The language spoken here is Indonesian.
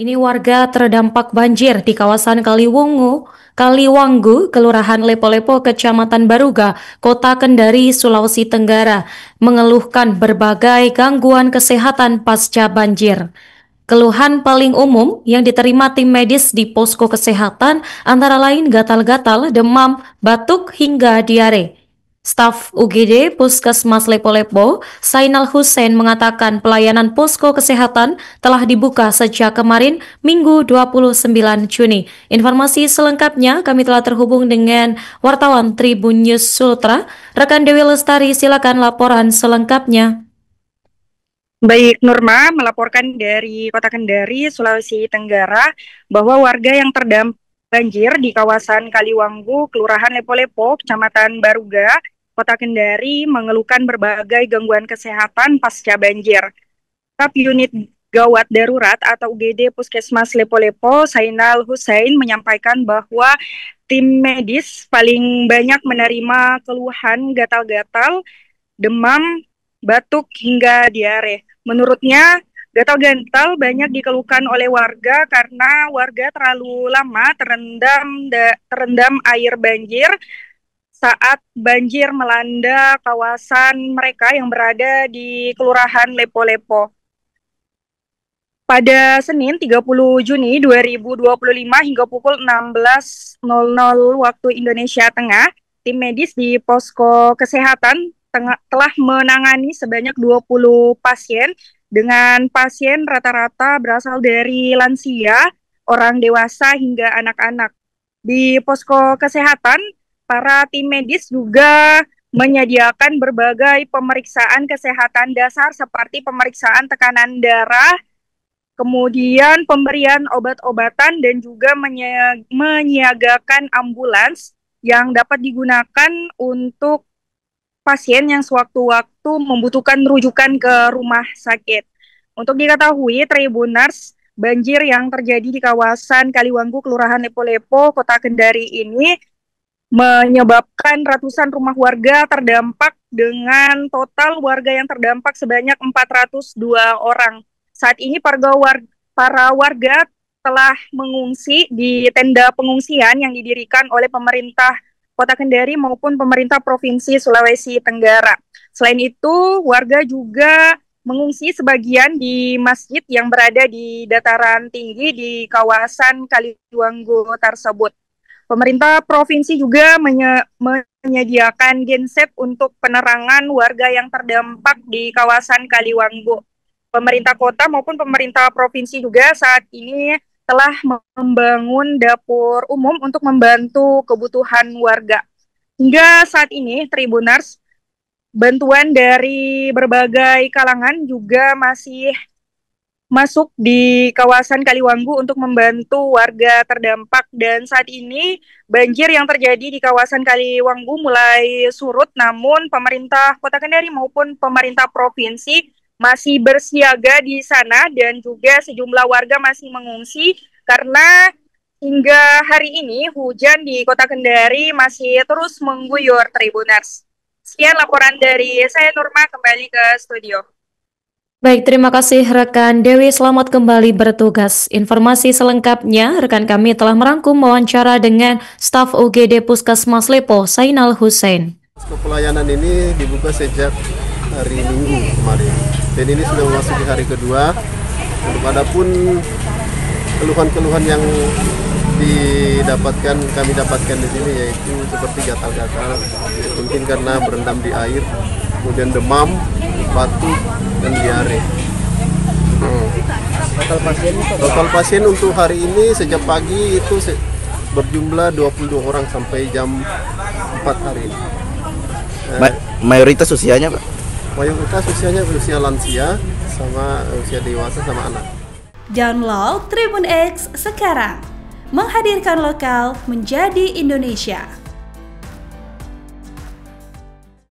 Ini warga terdampak banjir di kawasan Kaliwanggu, Kelurahan Lepo-Lepo, Kecamatan Baruga, Kota Kendari, Sulawesi Tenggara, mengeluhkan berbagai gangguan kesehatan pasca banjir. Keluhan paling umum yang diterima tim medis di posko kesehatan antara lain gatal-gatal, demam, batuk, hingga diare. Staf UGD Puskesmas Lepo-Lepo, Sainal Hussein mengatakan pelayanan posko kesehatan telah dibuka sejak kemarin Minggu 29 Juni. Informasi selengkapnya kami telah terhubung dengan wartawan Tribun News Sultra. Rekan Dewi Lestari, silakan laporan selengkapnya. Baik, Nurma melaporkan dari Kota Kendari, Sulawesi Tenggara, bahwa warga yang terdampak banjir di kawasan Kaliwanggu, Kelurahan Lepo-Lepo, Kecamatan Baruga, Kota Kendari mengeluhkan berbagai gangguan kesehatan pasca banjir. Kap Unit Gawat Darurat atau UGD Puskesmas Lepo-Lepo, Sainal Hussein menyampaikan bahwa tim medis paling banyak menerima keluhan gatal-gatal, demam, batuk, hingga diare. Menurutnya, gatal-gatal banyak dikeluhkan oleh warga karena warga terlalu lama terendam air banjir saat banjir melanda kawasan mereka yang berada di Kelurahan Lepo-Lepo. Pada Senin 30 Juni 2025 hingga pukul 16.00 waktu Indonesia Tengah, tim medis di posko kesehatan telah menangani sebanyak 20 pasien dengan pasien rata-rata berasal dari lansia, orang dewasa hingga anak-anak. Di posko kesehatan, para tim medis juga menyediakan berbagai pemeriksaan kesehatan dasar seperti pemeriksaan tekanan darah, kemudian pemberian obat-obatan dan juga menyiagakan ambulans yang dapat digunakan untuk pasien yang sewaktu-waktu membutuhkan rujukan ke rumah sakit. Untuk diketahui, Tribuners, banjir yang terjadi di kawasan Kaliwanggu, Kelurahan Lepo-Lepo, Kota Kendari ini menyebabkan ratusan rumah warga terdampak dengan total warga yang terdampak sebanyak 402 orang. Saat ini para warga telah mengungsi di tenda pengungsian yang didirikan oleh pemerintah Kota Kendari maupun pemerintah Provinsi Sulawesi Tenggara. Selain itu, warga juga mengungsi sebagian di masjid yang berada di dataran tinggi di kawasan Kaliwanggu tersebut. Pemerintah provinsi juga menyediakan genset untuk penerangan warga yang terdampak di kawasan Kaliwanggu. Pemerintah kota maupun pemerintah provinsi juga saat ini telah membangun dapur umum untuk membantu kebutuhan warga. Hingga saat ini, Tribuners, bantuan dari berbagai kalangan juga masih masuk di kawasan Kaliwanggu untuk membantu warga terdampak, dan saat ini banjir yang terjadi di kawasan Kaliwanggu mulai surut, namun pemerintah Kota Kendari maupun pemerintah provinsi masih bersiaga di sana dan juga sejumlah warga masih mengungsi karena hingga hari ini hujan di Kota Kendari masih terus mengguyur, Tribuners. Sekian laporan dari saya, Nurma, kembali ke studio. Baik, terima kasih rekan Dewi, selamat kembali bertugas. Informasi selengkapnya, rekan kami telah merangkum wawancara dengan staf UGD Puskesmas Lepo, Sainal Hussein. Pelayanan ini dibuka sejak hari Minggu kemarin, dan ini sudah memasuki hari kedua. Untuk adapun keluhan-keluhan yang kami dapatkan di sini yaitu seperti gatal-gatal, mungkin karena berendam di air, kemudian demam, batuk, dan diare. Total pasien untuk hari ini sejak pagi itu berjumlah 22 orang sampai jam 4 hari ini. Mayoritas usianya, Pak? Mayoritas usianya usia lansia sama usia dewasa sama anak. Download Tribun X sekarang, menghadirkan lokal menjadi Indonesia.